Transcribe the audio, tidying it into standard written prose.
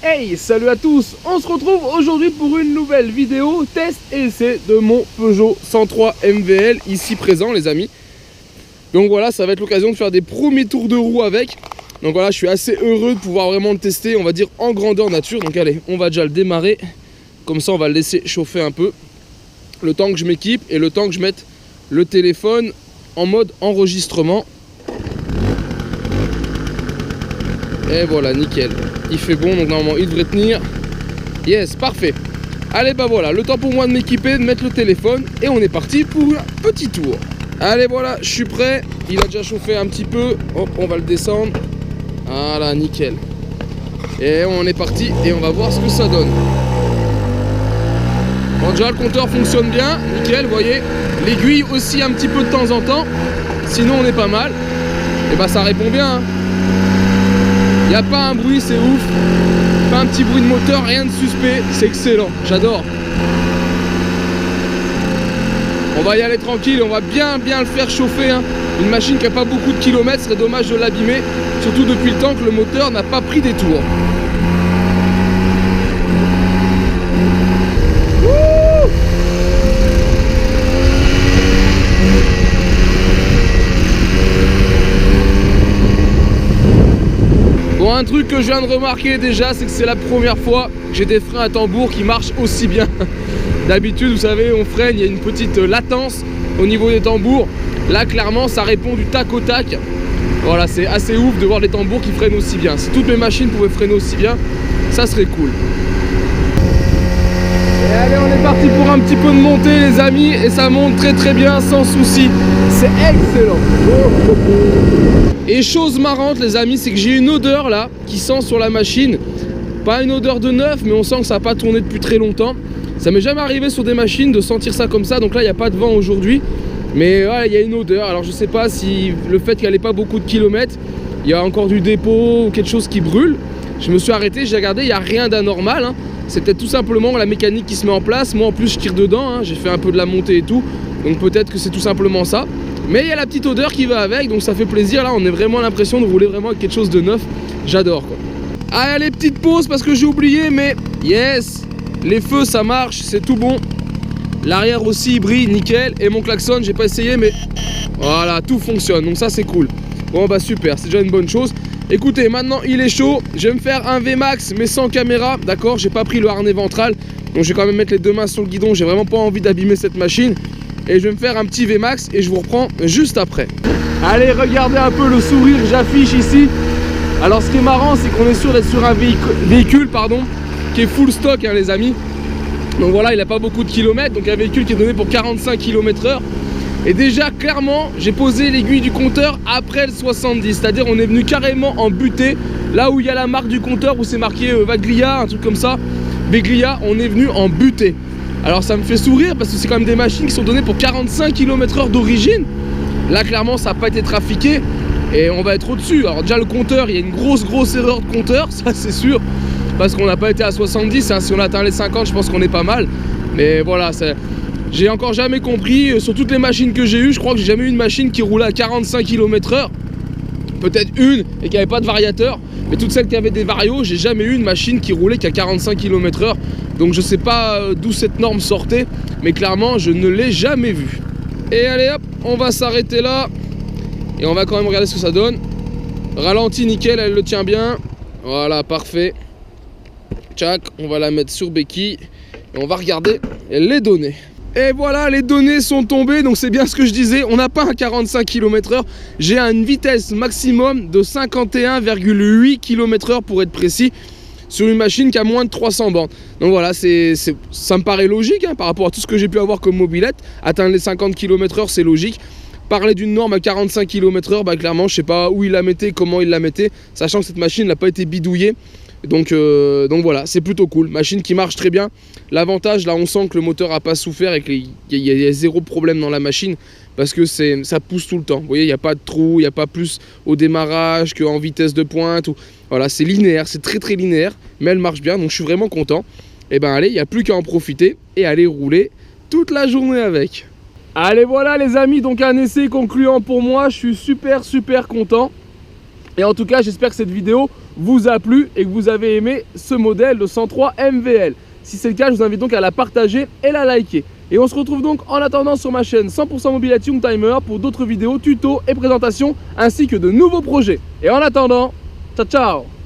Hey, salut à tous, on se retrouve aujourd'hui pour une nouvelle vidéo test et essai de mon Peugeot 103 MVL ici présent les amis. Donc voilà, ça va être l'occasion de faire des premiers tours de roue avec. Donc voilà, je suis assez heureux de pouvoir vraiment le tester, on va dire en grandeur nature. Donc allez, on va déjà le démarrer, comme ça on va le laisser chauffer un peu. Le temps que je m'équipe et le temps que je mette le téléphone en mode enregistrement. Et voilà, nickel. Il fait bon, donc normalement il devrait tenir. Yes, parfait. Allez, bah voilà, le temps pour moi de m'équiper, de mettre le téléphone. Et on est parti pour un petit tour. Allez, voilà, je suis prêt. Il a déjà chauffé un petit peu. Hop, on va le descendre. Voilà, nickel. Et on est parti et on va voir ce que ça donne. Bon, déjà le compteur fonctionne bien, nickel, vous voyez. L'aiguille aussi un petit peu de temps en temps. Sinon on est pas mal. Et bah ça répond bien, hein. Il n'y a pas un bruit, c'est ouf. Pas un petit bruit de moteur, rien de suspect. C'est excellent, j'adore. On va y aller tranquille, on va bien le faire chauffer, hein. Une machine qui n'a pas beaucoup de kilomètres, serait dommage de l'abîmer. Surtout depuis le temps que le moteur n'a pas pris des tours. Bon, un truc que je viens de remarquer déjà, c'est que c'est la première fois que j'ai des freins à tambour qui marchent aussi bien. D'habitude, vous savez, on freine, il y a une petite latence au niveau des tambours. Là, clairement, ça répond du tac au tac. Voilà, c'est assez ouf de voir les tambours qui freinent aussi bien. Si toutes mes machines pouvaient freiner aussi bien, ça serait cool. Et allez, on est parti pour un petit peu de montée, les amis, et ça monte très bien, sans souci. C'est excellent. Et chose marrante, les amis, c'est que j'ai une odeur là qui sent sur la machine. Pas une odeur de neuf, mais on sent que ça n'a pas tourné depuis très longtemps. Ça m'est jamais arrivé sur des machines de sentir ça comme ça. Donc là, il n'y a pas de vent aujourd'hui. Mais voilà, il y a une odeur. Alors je sais pas si le fait qu'elle n'ait pas beaucoup de kilomètres, il y a encore du dépôt ou quelque chose qui brûle. Je me suis arrêté, j'ai regardé, il n'y a rien d'anormal, hein. C'est peut-être tout simplement la mécanique qui se met en place. Moi en plus je tire dedans, hein. J'ai fait un peu de la montée et tout. Donc peut-être que c'est tout simplement ça. Mais il y a la petite odeur qui va avec, donc ça fait plaisir. Là on a vraiment l'impression de rouler vraiment avec quelque chose de neuf. J'adore quoi. Allez, petite pause parce que j'ai oublié, mais yes, les feux ça marche, c'est tout bon. L'arrière aussi il brille, nickel. Et mon klaxon, j'ai pas essayé, mais voilà, tout fonctionne, donc ça c'est cool. Bon bah super, c'est déjà une bonne chose. Écoutez, maintenant il est chaud, je vais me faire un VMAX mais sans caméra, d'accord. J'ai pas pris le harnais ventral, donc je vais quand même mettre les deux mains sur le guidon. J'ai vraiment pas envie d'abîmer cette machine. Et je vais me faire un petit VMAX et je vous reprends juste après. Allez, regardez un peu le sourire que j'affiche ici. Alors ce qui est marrant, c'est qu'on est sûr d'être sur un véhicule qui est full stock, hein, les amis. Donc voilà, il n'a pas beaucoup de kilomètres, donc un véhicule qui est donné pour 45 km/h. Et déjà, clairement, j'ai posé l'aiguille du compteur après le 70. C'est-à-dire, on est venu carrément en butée. Là où il y a la marque du compteur, où c'est marqué Vaglia, un truc comme ça. Veglia, on est venu en butée. Alors ça me fait sourire parce que c'est quand même des machines qui sont données pour 45 km/h d'origine. Là clairement ça n'a pas été trafiqué et on va être au-dessus. Alors déjà le compteur, il y a une grosse erreur de compteur, ça c'est sûr. Parce qu'on n'a pas été à 70, hein. Si on atteint les 50 je pense qu'on est pas mal. Mais voilà, j'ai encore jamais compris, sur toutes les machines que j'ai eues, je crois que j'ai jamais eu une machine qui roulait à 45 km/h. Peut-être une et qui n'avait pas de variateur. Mais toutes celles qui avaient des varios, j'ai jamais eu une machine qui roulait qu'à 45 km/h. Donc je sais pas d'où cette norme sortait, mais clairement je ne l'ai jamais vue. Et allez hop, on va s'arrêter là. Et on va quand même regarder ce que ça donne. Ralenti nickel, elle le tient bien. Voilà, parfait. Tchac, on va la mettre sur béquille. Et on va regarder les données. Et voilà, les données sont tombées, donc c'est bien ce que je disais, on n'a pas un 45 km/h, j'ai une vitesse maximum de 51,8 km/h pour être précis, sur une machine qui a moins de 300 bornes. Donc voilà, ça me paraît logique, hein, par rapport à tout ce que j'ai pu avoir comme mobilette. Atteindre les 50 km/h, c'est logique. Parler d'une norme à 45 km/h, bah clairement, je sais pas où il la mettait, comment il la mettait, sachant que cette machine n'a pas été bidouillée. Donc voilà, c'est plutôt cool. Machine qui marche très bien. L'avantage, là, on sent que le moteur n'a pas souffert et qu'il y a zéro problème dans la machine parce que ça pousse tout le temps. Vous voyez, il n'y a pas de trou, il n'y a pas plus au démarrage qu'en vitesse de pointe. Voilà, c'est linéaire, c'est très linéaire, mais elle marche bien, donc je suis vraiment content. Et ben allez, il n'y a plus qu'à en profiter et aller rouler toute la journée avec. Allez, voilà les amis, donc un essai concluant pour moi. Je suis super content. Et en tout cas, j'espère que cette vidéo vous a plu et que vous avez aimé ce modèle de 103 MVL. Si c'est le cas, je vous invite donc à la partager et la liker. Et on se retrouve donc en attendant sur ma chaîne 100% Mobilette Youngtimer pour d'autres vidéos, tutos et présentations ainsi que de nouveaux projets. Et en attendant, ciao ciao!